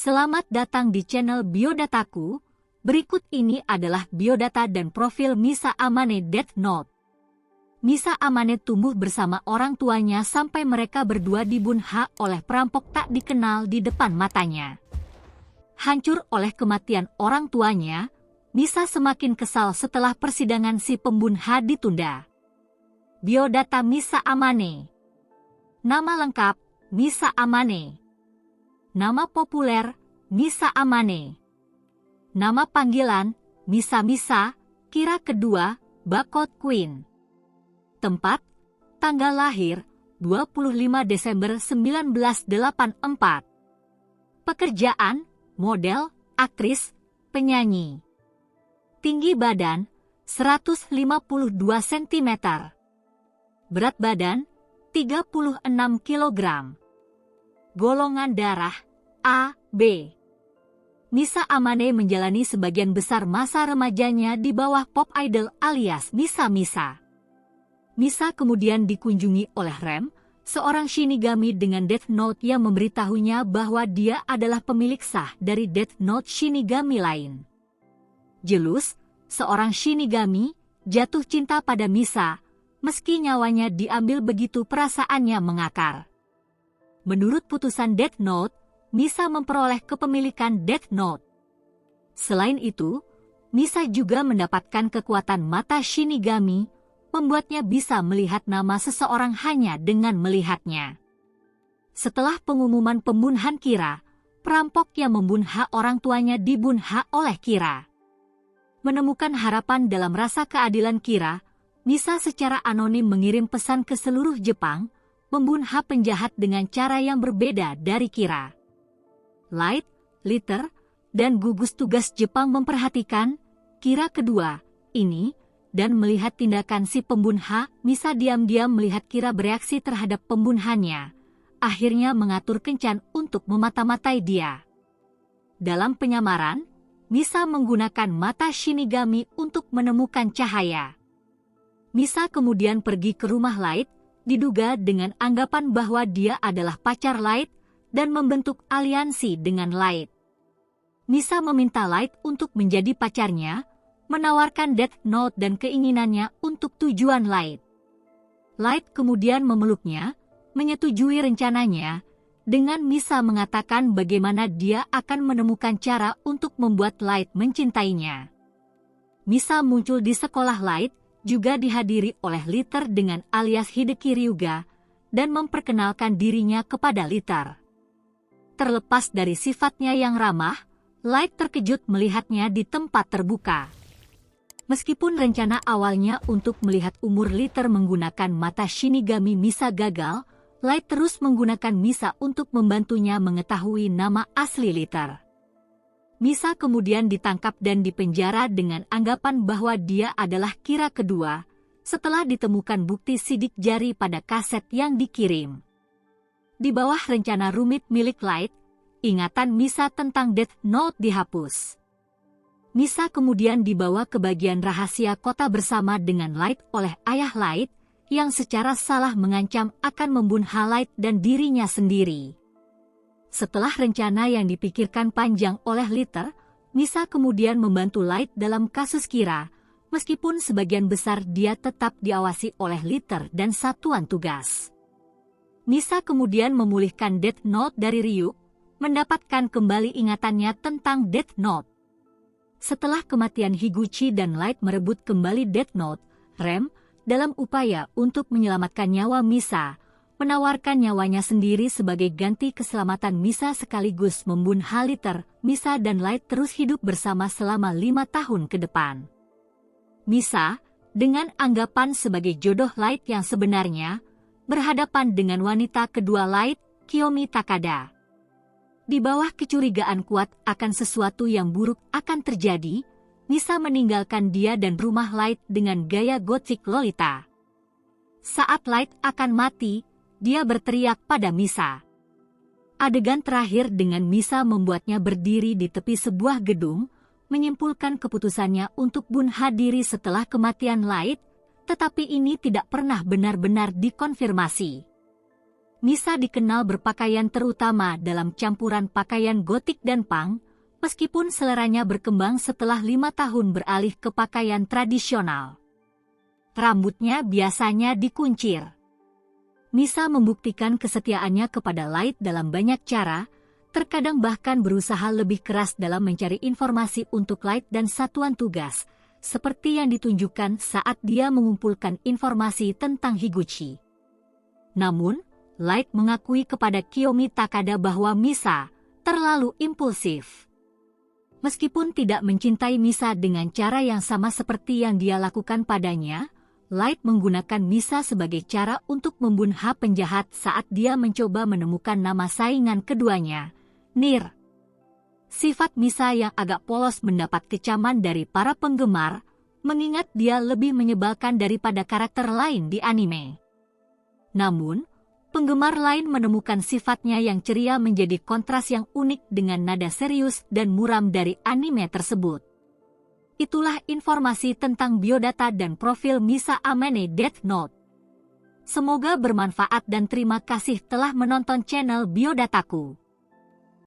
Selamat datang di channel Biodataku. Berikut ini adalah biodata dan profil Misa Amane Death Note. Misa Amane tumbuh bersama orang tuanya sampai mereka berdua dibunuh oleh perampok tak dikenal di depan matanya. Hancur oleh kematian orang tuanya, Misa semakin kesal setelah persidangan si pembunuh ditunda. Biodata Misa Amane. Nama lengkap, Misa Amane. Nama populer, Misa Amane. Nama panggilan, Misa, Kira kedua, Bakot Queen. Tempat, tanggal lahir, 25 Desember 1984. Pekerjaan, model, aktris, penyanyi. Tinggi badan, 152 cm. Berat badan, 36 kg. Golongan darah, A, B. Misa Amane menjalani sebagian besar masa remajanya di bawah pop idol alias Misa. Misa kemudian dikunjungi oleh Rem, seorang Shinigami dengan Death Note yang memberitahunya bahwa dia adalah pemilik sah dari Death Note Shinigami lain. Jelus, seorang Shinigami, jatuh cinta pada Misa, meski nyawanya diambil begitu perasaannya mengakar. Menurut putusan Death Note, Misa memperoleh kepemilikan Death Note. Selain itu, Misa juga mendapatkan kekuatan mata Shinigami, membuatnya bisa melihat nama seseorang hanya dengan melihatnya. Setelah pengumuman pembunuhan Kira, perampok yang membunuh orang tuanya dibunuh oleh Kira. Menemukan harapan dalam rasa keadilan Kira, Misa secara anonim mengirim pesan ke seluruh Jepang, membunuh penjahat dengan cara yang berbeda dari Kira. Light, Litter, dan gugus tugas Jepang memperhatikan Kira kedua ini, dan melihat tindakan si pembunuh, Misa diam-diam melihat Kira bereaksi terhadap pembunuhannya, akhirnya mengatur kencan untuk memata-matai dia. Dalam penyamaran, Misa menggunakan mata Shinigami untuk menemukan cahaya. Misa kemudian pergi ke rumah Light, diduga dengan anggapan bahwa dia adalah pacar Light, dan membentuk aliansi dengan Light. Misa meminta Light untuk menjadi pacarnya, menawarkan Death Note dan keinginannya untuk tujuan Light. Light kemudian memeluknya, menyetujui rencananya, dengan Misa mengatakan bagaimana dia akan menemukan cara untuk membuat Light mencintainya. Misa muncul di sekolah Light, juga dihadiri oleh Litter dengan alias Hideki Ryuga, dan memperkenalkan dirinya kepada Litter. Terlepas dari sifatnya yang ramah, Light terkejut melihatnya di tempat terbuka. Meskipun rencana awalnya untuk melihat umur Litter menggunakan mata Shinigami Misa gagal, Light terus menggunakan Misa untuk membantunya mengetahui nama asli Litter. Misa kemudian ditangkap dan dipenjara dengan anggapan bahwa dia adalah Kira kedua, setelah ditemukan bukti sidik jari pada kaset yang dikirim. Di bawah rencana rumit milik Light, ingatan Misa tentang Death Note dihapus. Misa kemudian dibawa ke bagian rahasia kota bersama dengan Light oleh ayah Light, yang secara salah mengancam akan membunuh Light dan dirinya sendiri. Setelah rencana yang dipikirkan panjang oleh Litter, Misa kemudian membantu Light dalam kasus Kira, meskipun sebagian besar dia tetap diawasi oleh Litter dan satuan tugas. Misa kemudian memulihkan Death Note dari Ryuk, mendapatkan kembali ingatannya tentang Death Note. Setelah kematian Higuchi dan Light merebut kembali Death Note, Rem, dalam upaya untuk menyelamatkan nyawa Misa, menawarkan nyawanya sendiri sebagai ganti keselamatan Misa sekaligus membunuh Litter. Misa dan Light terus hidup bersama selama 5 tahun ke depan. Misa, dengan anggapan sebagai jodoh Light yang sebenarnya, berhadapan dengan wanita kedua Light, Kiyomi Takada. Di bawah kecurigaan kuat akan sesuatu yang buruk akan terjadi, Misa meninggalkan dia dan rumah Light dengan gaya gothic Lolita. Saat Light akan mati, dia berteriak pada Misa. Adegan terakhir dengan Misa membuatnya berdiri di tepi sebuah gedung, menyimpulkan keputusannya untuk bunuh diri setelah kematian Light, tetapi ini tidak pernah benar-benar dikonfirmasi. Misa dikenal berpakaian terutama dalam campuran pakaian gotik dan punk, meskipun seleranya berkembang setelah 5 tahun beralih ke pakaian tradisional. Rambutnya biasanya dikuncir. Misa membuktikan kesetiaannya kepada Light dalam banyak cara, terkadang bahkan berusaha lebih keras dalam mencari informasi untuk Light dan satuan tugas, seperti yang ditunjukkan saat dia mengumpulkan informasi tentang Higuchi. Namun, Light mengakui kepada Kiyomi Takada bahwa Misa terlalu impulsif. Meskipun tidak mencintai Misa dengan cara yang sama seperti yang dia lakukan padanya, Light menggunakan Misa sebagai cara untuk membunuh penjahat saat dia mencoba menemukan nama saingan keduanya, Nir. Sifat Misa yang agak polos mendapat kecaman dari para penggemar, mengingat dia lebih menyebalkan daripada karakter lain di anime. Namun, penggemar lain menemukan sifatnya yang ceria menjadi kontras yang unik dengan nada serius dan muram dari anime tersebut. Itulah informasi tentang biodata dan profil Misa Amane Death Note. Semoga bermanfaat dan terima kasih telah menonton channel Biodataku.